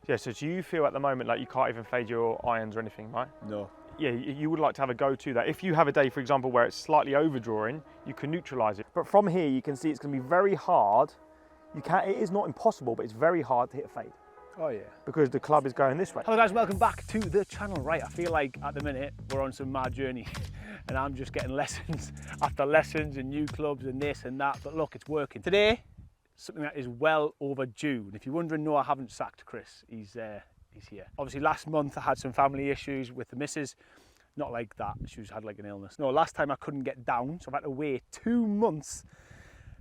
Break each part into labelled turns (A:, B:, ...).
A: Yeah, so do you feel at the moment like you can't even fade your irons or anything, right?
B: No.
A: Yeah, you would like to have a go to that. If you have a day, for example, where it's slightly overdrawing, you can neutralise it. But from here, you can see it's going to be very hard. It is not impossible, but it's very hard to hit a fade.
B: Oh yeah.
A: Because the club is going this way.
B: Hello guys, welcome back to the channel. Right, I feel like at the minute we're on some mad journey and I'm just getting lessons after lessons and new clubs and this and that, but look, it's working. Today, something that is well overdue. And if you're wondering, no, I haven't sacked Chris. He's here. Obviously last month I had some family issues with the missus. Not like that, she's had like an illness. No, last time I couldn't get down, so I've had to wait 2 months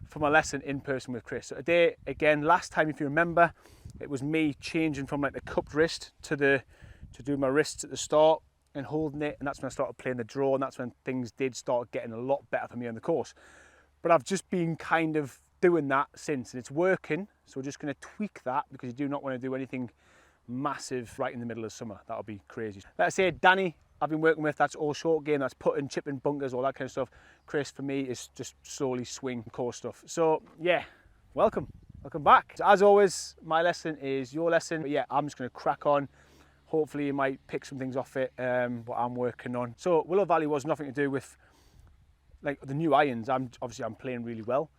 B: for my lesson in person with Chris. So today, again, last time, if you remember, it was me changing from like the cupped wrist to do my wrists at the start and holding it, and that's when I started playing the draw, and that's when things did start getting a lot better for me on the course. But I've just been kind of doing that since, and it's working, so we're just going to tweak that because you do not want to do anything massive right in the middle of summer. That'll be crazy. Like I say, Danny, I've been working with, that's all short game, that's putting, chipping, bunkers, all that kind of stuff. Chris, for me, is just slowly swing course stuff. So yeah, welcome back. So as always, my lesson is your lesson, but yeah, I'm just going to crack on. Hopefully you might pick some things off it, what I'm working on. So Willow Valley was nothing to do with like the new irons. I'm playing really well.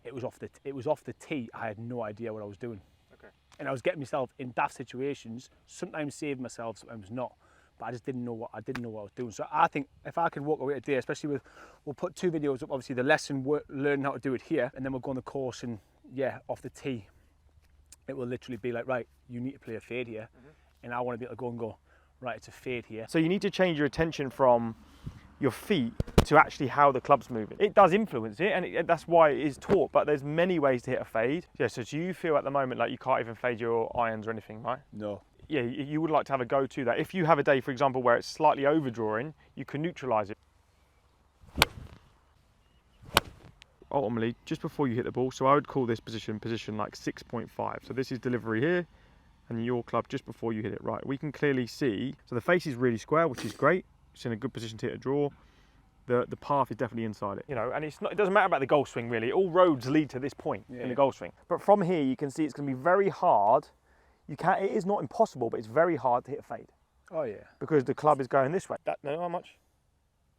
B: It was off the tee. I had no idea what I was doing. Okay. And I was getting myself in daft situations, sometimes saving myself, sometimes not. But I just didn't know what I was doing. So I think if I can walk away today, especially with, we'll put 2 videos up, obviously the lesson, learning how to do it here, and then we'll go on the course and yeah, off the tee, it will literally be like, right, you need to play a fade here. And I want to be able to go, right, it's a fade here.
A: So you need to change your attention from your feet to actually how the club's moving. It does influence it, and that's why it is taught, but there's many ways to hit a fade. Yeah, so do you feel at the moment like you can't even fade your irons or anything, right?
B: No.
A: Yeah, you would like to have a go to that. If you have a day, for example, where it's slightly overdrawing, you can neutralise it. Ultimately, just before you hit the ball, so I would call this position like 6.5. So this is delivery here, and your club just before you hit it. Right, we can clearly see, so the face is really square, which is great. It's in a good position to hit a draw. The path is definitely inside it. You know, and it doesn't matter about the golf swing really. All roads lead to this point in the golf swing. But from here, you can see it's going to be very hard. It is not impossible, but it's very hard to hit a fade.
B: Oh yeah.
A: Because the club is going this way. No, how much?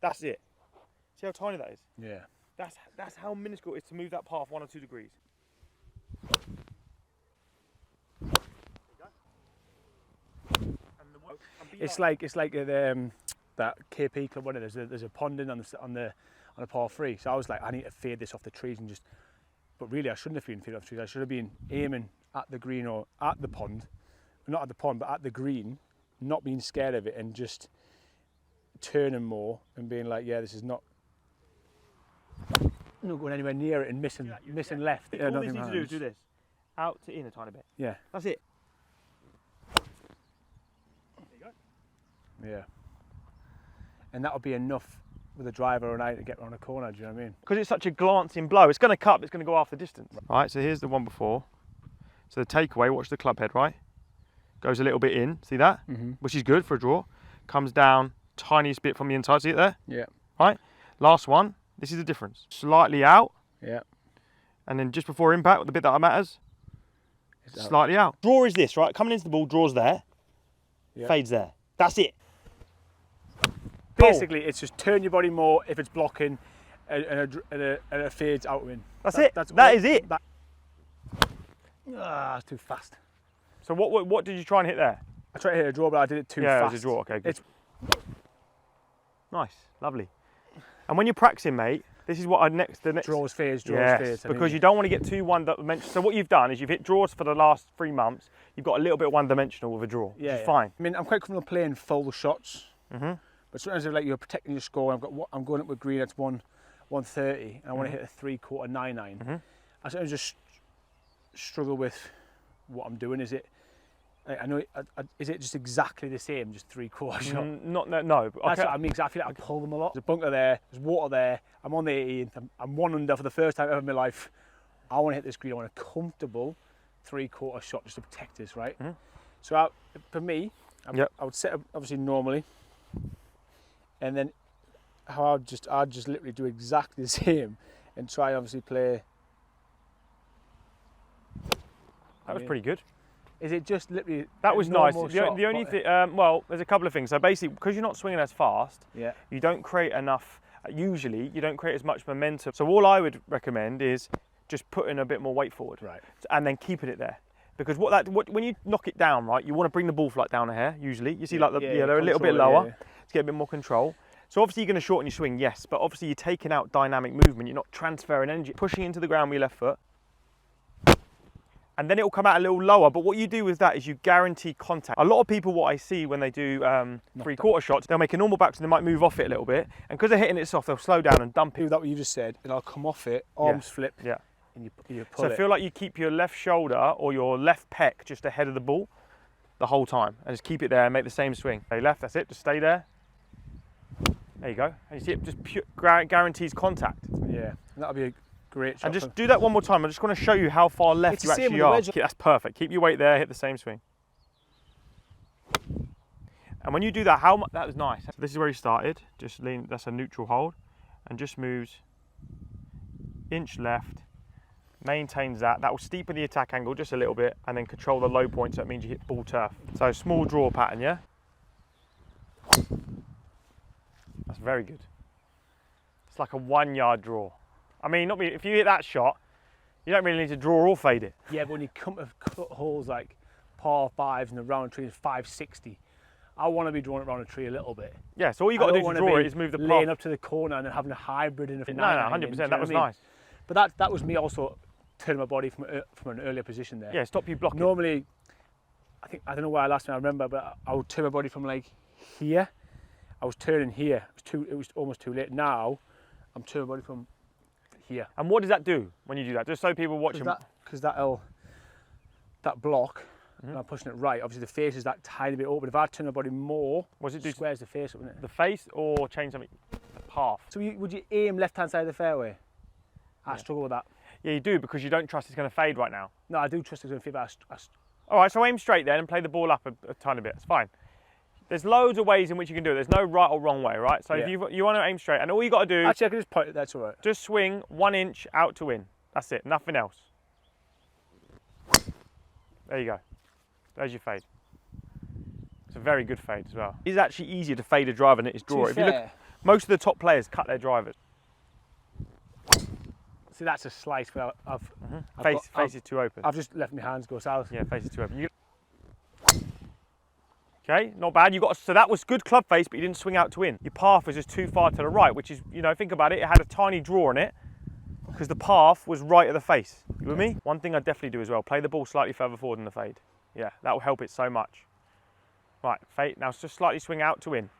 A: That's it. See how tiny that is?
B: Yeah.
A: That's how minuscule it is to move that path 1 or 2 degrees.
B: It's like that KP club, wasn't it? There's a pond in on a par 3. So I was like, I need to fade this off the trees and just. But really, I shouldn't have been fading off the trees. I should have been aiming at the green or at the pond, not at the pond, but at the green, not being scared of it and just turning more and being like, yeah, this is not going anywhere near it and missing left.
A: All this needs to do is do this, out to in a tiny bit.
B: Yeah.
A: That's it. There you go.
B: Yeah. And that'll be enough with a driver or an iron to get around a corner, do you know what I mean?
A: Because it's such a glancing blow, it's going to cut, but it's going to go half the distance. All right, so here's the one before. So the takeaway, watch the club head, right? Goes a little bit in, see that? Which is good for a draw. Comes down, tiniest bit from the inside, see it there?
B: Yeah.
A: Right? Last one, this is the difference. Slightly out.
B: Yeah.
A: And then just before impact, the bit that matters, slightly out. Draw is this, right? Coming into the ball, draws there, fades there. That's it.
B: Basically, it's just turn your body more if it's blocking and a fades out in.
A: That's it. That is it.
B: It's too fast.
A: So what did you try and hit there?
B: I tried to hit a draw, but I did it too fast.
A: Yeah, it was a draw. Okay, good. Nice, lovely. And when you're practicing, mate, this is what the next
B: draws, fades,
A: fades. Because you don't want to get too one-dimensional. So what you've done is you've hit draws for the last 3 months. You've got a little bit one-dimensional with a draw. Yeah, which is fine.
B: I mean, I'm quite comfortable playing full shots. But sometimes like you're protecting your score. I'm going up with green. That's 130, and I want to hit a 3/4 9-9. I sometimes just struggle with what I'm doing. Is it? I know. Is it just exactly the same, just 3/4 shot?
A: No.
B: That's what I mean. Because I feel like I pull them a lot. There's a bunker there. There's water there. I'm on the 18th. I'm 1 under for the first time ever in my life. I want to hit this green. I want a comfortable 3/4 shot just to protect this, right? So for me, I would set up obviously normally, and then how I'd just literally do exactly the same and try obviously play
A: That was pretty good.
B: Is it just literally
A: That was nice.
B: shot,
A: The only thing, well, there's a couple of things. So basically, because you're not swinging as fast,
B: yeah,
A: you don't create enough. Usually, you don't create as much momentum. So all I would recommend is just putting a bit more weight forward,
B: right,
A: and then keeping it there. Because when you knock it down, right, you want to bring the ball flight down a hair. Usually, you see they're a little bit lower to get a bit more control. So obviously you're going to shorten your swing, yes, but obviously you're taking out dynamic movement. You're not transferring energy, pushing into the ground with your left foot. And then it will come out a little lower, but what you do with that is you guarantee contact. A lot of people, what I see when they do 3/4 shots, they'll make a normal back, so they might move off it a little bit, and because they're hitting it soft, they'll slow down and dump it.
B: Do that what you just said, and I'll come off it, arms flip,
A: yeah,
B: and you pull
A: it. So feel like you keep your left shoulder or your left pec just ahead of the ball the whole time, and just keep it there and make the same swing. Okay, left, that's it, just stay there. There you go, and you see it just guarantees contact.
B: Yeah, that'll be a great shot.
A: And just do that one more time. I just want to show you how far left you actually are. That's perfect. Keep your weight there, hit the same swing. And when you do that, that was nice. So this is where he started. Just lean, that's a neutral hold. And just moves inch left, maintains that. That will steepen the attack angle just a little bit and then control the low point, so that means you hit ball turf. So small draw pattern, yeah? That's very good. It's like a 1 yard draw. I mean, if you hit that shot, you don't really need to draw or fade it. Yeah,
B: but when you come to cut holes like par 5s and the round tree is 560, I want to be drawing it around a tree a little bit.
A: Yeah, so all you got to do to draw it is move the path.
B: Laying up to the corner and then having a hybrid in a
A: No, 100%, that was nice.
B: But that was me also turning my body from an earlier position there.
A: Yeah, stop you blocking.
B: Normally, I don't know why last time I remember, but I would turn my body from like here. I was turning here. It was almost too late. Now, I'm turning my body from here.
A: And what does that do when you do that? Just so people watching.
B: Because that block, and I'm pushing it right. Obviously, the face is that tiny bit open. If I turn my body more,
A: what does it do?
B: Squares the face up, doesn't it?
A: The face or change something? The path.
B: So would you aim left-hand side of the fairway? I struggle with that.
A: Yeah, you do, because you don't trust it's going to fade right now.
B: No, I do trust it's going to fade, but
A: all right, so aim straight then and play the ball up a tiny bit. It's fine. There's loads of ways in which you can do it. There's no right or wrong way, right? So if you want to aim straight, and all you got to do...
B: Actually, I can just point it, that's all right.
A: Just swing 1 inch out to in. That's it, nothing else. There you go. There's your fade. It's a very good fade as well. It's actually easier to fade a driver than it is draw. If you look, most of the top players cut their drivers.
B: See, that's a slice where
A: face is too open.
B: I've just left my hands go south.
A: Yeah, face is too open. Okay, not bad. So that was good club face, but you didn't swing out to in. Your path was just too far to the right, which is, think about it, it had a tiny draw on it because the path was right at the face. You with me? One thing I definitely do as well, play the ball slightly further forward than the fade. Yeah, that will help it so much. Right, fade. Now just slightly swing out to in.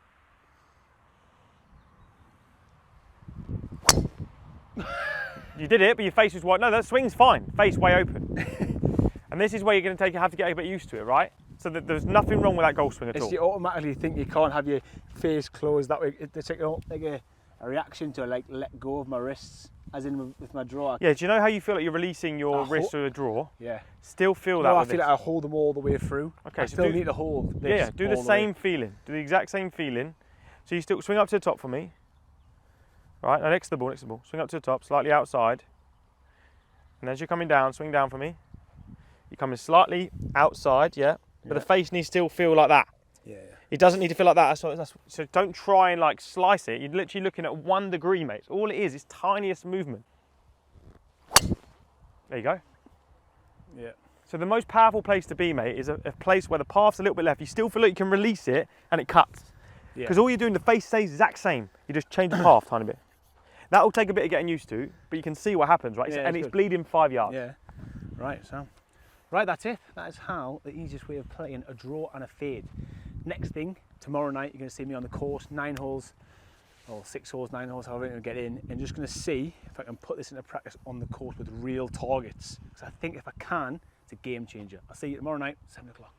A: You did it, but your face was wide. No, that swing's fine. Face way open. And this is where you're going to have to get a bit used to it, right? So there's nothing wrong with that golf swing at all.
B: You automatically think you can't have your face closed that way. It's like a reaction to like let go of my wrists, as in with my draw.
A: Yeah, do you know how you feel like you're releasing your wrist to a draw?
B: Yeah.
A: Still feel that.
B: I feel like I hold them all the way through.
A: Okay,
B: I still need to hold this.
A: Yeah, do the same feeling. Do the exact same feeling. So you still swing up to the top for me. Right, now next to the ball, Swing up to the top, slightly outside. And as you're coming down, swing down for me. You're coming slightly outside, yeah. But the face needs to still feel like that.
B: Yeah.
A: It doesn't need to feel like that. So don't try and like slice it. You're literally looking at 1 degree, mate. All it is tiniest movement. There you go.
B: Yeah.
A: So the most powerful place to be, mate, is a place where the path's a little bit left. You still feel like you can release it and it cuts. Because all you're doing, the face stays the exact same. You just change the path a tiny bit. That will take a bit of getting used to, but you can see what happens, right?
B: Yeah,
A: it's bleeding 5 yards.
B: Yeah. Right, so. Right, that's it. That is how the easiest way of playing a draw and a fade. Next thing, tomorrow night, you're going to see me on the course, 9 holes, or 6 holes, 9 holes, however you get in, and just going to see if I can put this into practice on the course with real targets. Because I think if I can, it's a game changer. I'll see you tomorrow night, 7 o'clock.